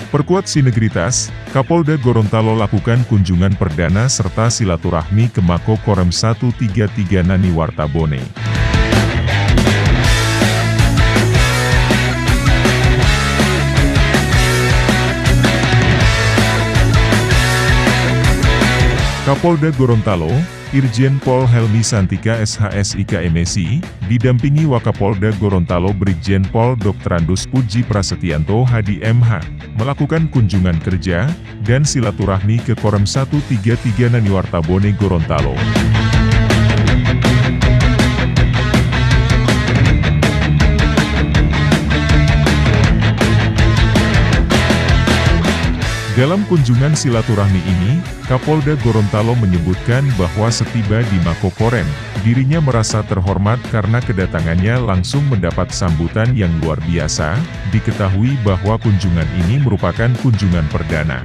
Perkuat sinergitas, Kapolda Gorontalo lakukan kunjungan perdana serta silaturahmi ke Mako Korem 133 Nani Wartabone. Kapolda Gorontalo, Irjen Pol Helmi Santika SHSIK MSI, didampingi Wakapolda Gorontalo Brigjen Pol Dr. Andus Puji Prasetyanto Hadi MH, melakukan kunjungan kerja dan silaturahmi ke Korem 133 Nani Wartabone Gorontalo. Dalam kunjungan silaturahmi ini, Kapolda Gorontalo menyebutkan bahwa setiba di Mako Korem, dirinya merasa terhormat karena kedatangannya langsung mendapat sambutan yang luar biasa. Diketahui bahwa kunjungan ini merupakan kunjungan perdana.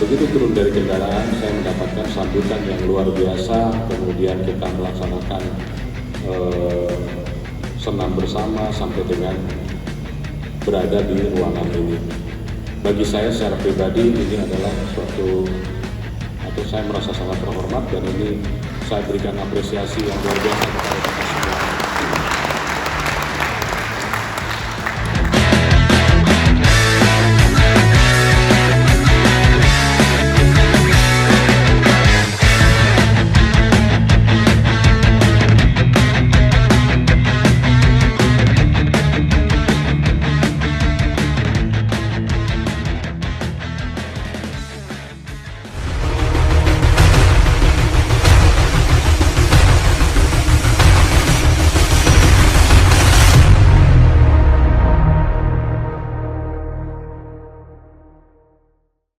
Begitu turun dari kendaraan, saya mendapatkan sambutan yang luar biasa. Kemudian kita melaksanakan senam bersama sampai dengan berada di ruangan ini. Bagi saya secara pribadi ini adalah suatu, atau saya merasa sangat terhormat, dan ini saya berikan apresiasi yang luar biasa.